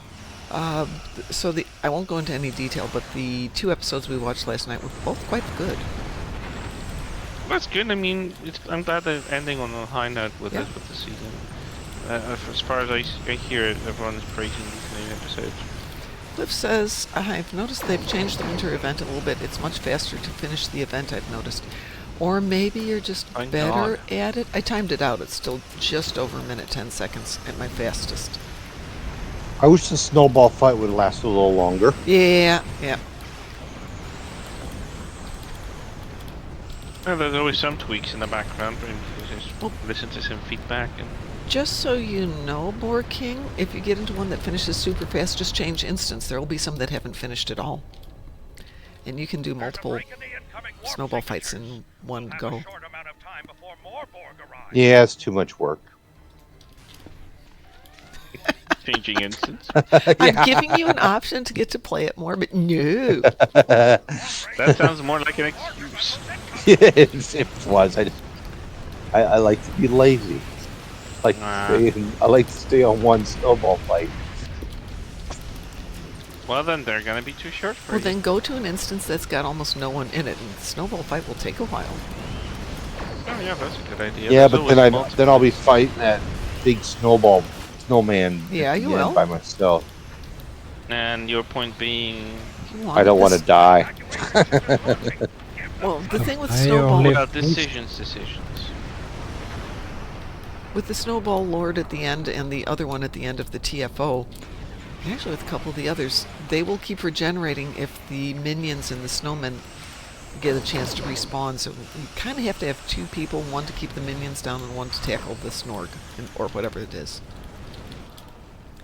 so I won't go into any detail, but the 2 episodes we watched last night were both quite good. That's good. I mean, I'm glad they're ending on a high note with Yeah. the season. As far as I hear it, everyone's praising these new episodes. Cliff says, I've noticed they've changed the winter event a little bit. It's much faster to finish the event, I've noticed. Or maybe you're just Thank better God. at it. I timed it out. It's still just over a minute, 10 seconds at my fastest. I wish the snowball fight would last a little longer. Yeah. Well, there's always some tweaks in the background, but you just Oh. listen to some feedback and. Just so you know, Borg King, if you get into one that finishes super fast, just change instance. There will be some that haven't finished at all. And you can do There's a multiple break in the incoming warp snowball fights signatures. in one We'll have go. a short amount of time before more Borg arrive. Yeah, it's too much work. Changing instance. I'm giving you an option to get to play it more, but no. That sounds more like an excuse. It was. I like to be lazy. I like to stay on one snowball fight. Well, then they're gonna be too short for Well, you. then go to an instance that's got almost no one in it, and the snowball fight will take a while. Oh yeah, that's a good idea. Yeah, There's but always then multiple- I'll be fighting that big snowman. Yeah, at you the end will. by myself. And your point being, You want I don't want to this- die. Well, the thing with I snowball, only- about decisions. with the snowball lord at the end and the other one at the end of the TFO, and actually with a couple of the others, they will keep regenerating if the minions and the snowmen get a chance to respawn. So you kind of have to have 2 people, one to keep the minions down and one to tackle the Snorg, or whatever it is.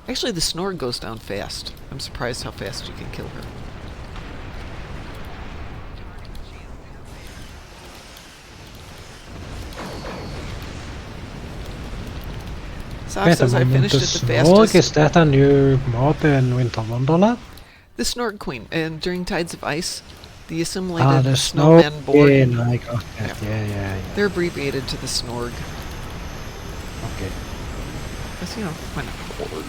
Actually, the Snorg goes down fast. I'm surprised how fast you can kill her. Sav Wait a says I moment, finished the it the Snorg, fastest. is that a new mod in Winter Wonderland? The Snorg Queen, and during Tides of Ice, the assimilated The snowman Borg, Snorg. I got that. Yeah. they're abbreviated to the Snorg. Okay. Because, you know, why not Borg?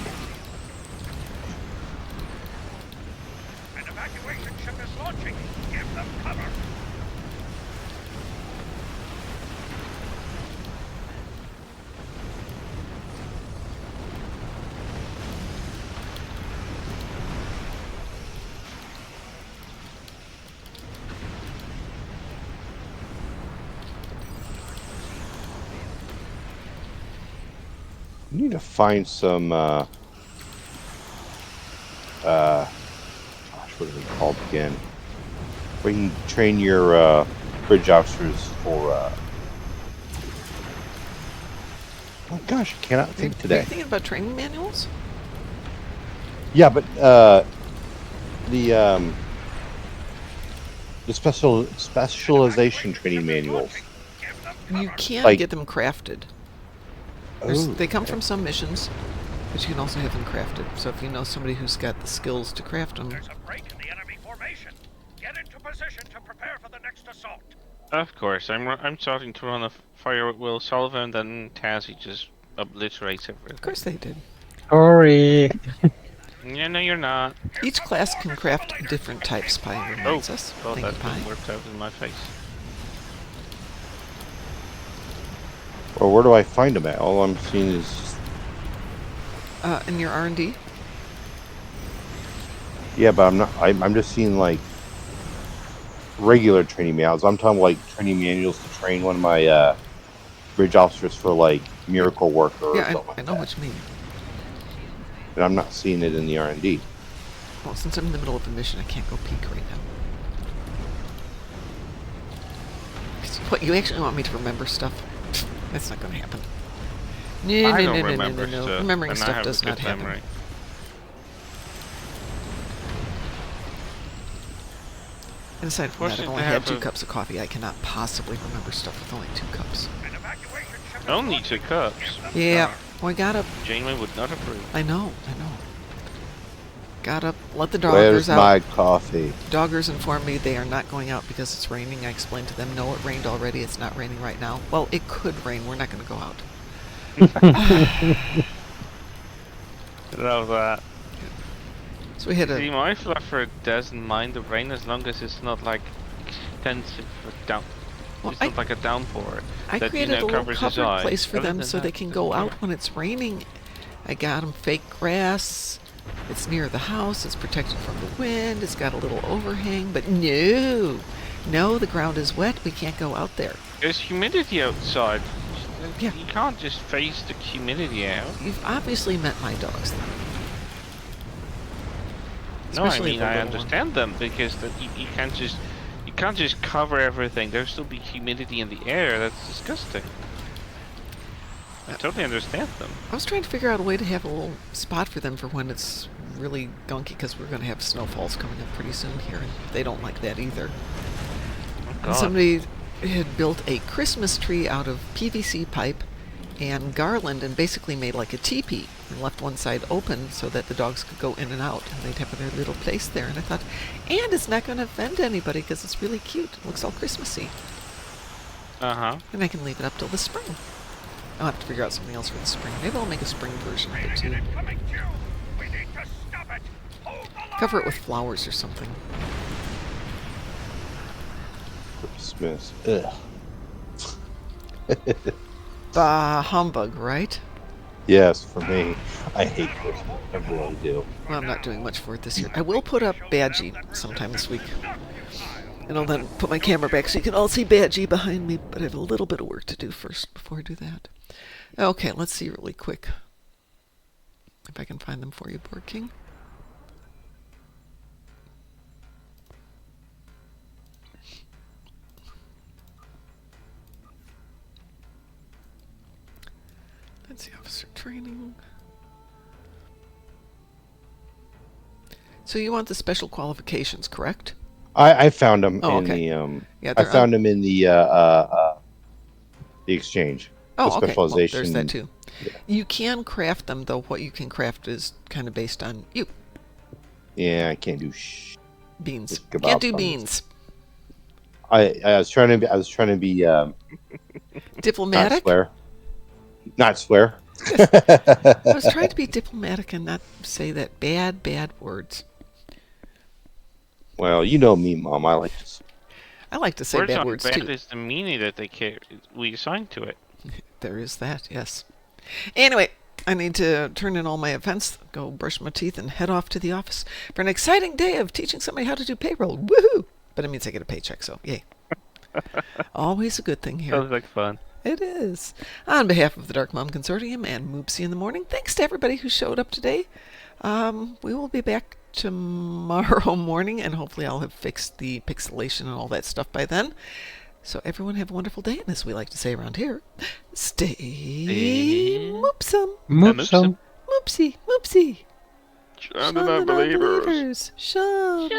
An evacuation ship is launching. Give them cover. I need to find some. Gosh, what are they called again? where you can train your bridge officers for. Oh gosh, I cannot Are you think today. thinking about training manuals? Yeah, but the specialization training manuals. You can Like- get them crafted. Oh, They come from some missions, but you can also have them crafted. So if you know somebody who's got the skills to craft them, There's a break in the enemy formation. Get into position to prepare for the next assault. Of course, I'm starting to run a fire with Will Sullivan, then Tazzy just obliterates everything. of course they did. Sorry. Yeah, no, you're not. Each class can craft different types, Pi Oh, reminds us. God, Thank you, that's Pi. been worked out in my face. Well, where do I find them at? All I'm seeing is. In your R&D? Yeah, but I'm not. I'm just seeing like regular training manuals. I'm talking like training manuals to train one of my bridge officers for like miracle worker or Yeah, something like I know that. what you mean. And I'm not seeing it in the R&D. Well, since I'm in the middle of a mission, I can't go peek right now. What, you actually want me to remember stuff? That's not going to happen. No, I no, don't no, no, remember no, no. stuff, Remembering and I stuff have does a not good happen. memory. And aside from that, I've Fortunately, only I had have 2 a- cups of coffee. I cannot possibly remember stuff with only 2 cups. An evacuation ship is Only launching. 2 cups. Yeah, well, I got up. Janeway would not approve. I know. Got up, let the Where's doggers out. my coffee? Doggers informed me they are not going out because it's raining. I explained to them, no, it rained already. It's not raining right now. Well, it could rain. We're not going to go out. Love that. So we had See, a... my fluffer doesn't mind the rain as long as it's not like extensive down. Well, It's not like a downpour. I that, created a little covers his covered eye. place for Other them than so that, they can doesn't go out care. when it's raining. I got them fake grass. It's near the house. It's protected from the wind. It's got a little overhang. But no, the ground is wet. We can't go out there. There's humidity outside. Yeah. You can't just face the humidity out. You've obviously met my dogs then. No, I Especially mean the I little one. understand them because that you can't just cover everything. There'll still be humidity in the air. That's disgusting. I totally understand them. I was trying to figure out a way to have a little spot for them for when it's really gunky because we're going to have snowfalls coming up pretty soon here, and they don't like that either. Oh, And God. somebody had built a Christmas tree out of PVC pipe and garland and basically made like a teepee and left one side open so that the dogs could go in and out and they'd have their little place there. And I thought, and it's not going to offend anybody because it's really cute. It looks all Christmassy. Uh-huh. And I can leave it up till the spring. I'll have to figure out something else for the spring. Maybe I'll make a spring version of it too. Incoming Q. We need to stop it. Hold the line. Cover it with flowers or something. Christmas. Ugh. Bah, humbug, right? Yes, for me. I hate Christmas. I really do. Well, I'm not doing much for it this year. I will put up Badgie sometime this week. And I'll then put my camera back so you can all see Badgie behind me, but I have a little bit of work to do first before I do that. Okay, let's see really quick if I can find them for you, Board King. Let's see, officer training. So you want the special qualifications, correct? I found them Oh, in okay. the Yeah, I they're found them in the exchange. Oh, the okay. Well, specialization. there's that too. Yeah. You can craft them, though. What you can craft is kind of based on you. Yeah, I can't do Beans. Just Can't kebab do buns. beans. I was trying to be not Diplomatic? swear. Not swear. I was trying to be diplomatic and not say that bad words. Well, you know me, Mom. I like to. I like to say Words bad on words bad too. is the meaning that we assign to it. There is that, yes. Anyway, I need to turn in all my events, go brush my teeth, and head off to the office for an exciting day of teaching somebody how to do payroll. Woohoo! But it means I get a paycheck, so yay. Always a good thing here. Sounds like fun. It is. On behalf of the Dark Mom Consortium and Moopsy in the Morning, thanks to everybody who showed up today. We will be back tomorrow morning, and hopefully I'll have fixed the pixelation and all that stuff by then. So everyone have a wonderful day, and as we like to say around here, stay moopsome. Moopsome. Moopsy, moopsy. Shun the non-believers. Shun.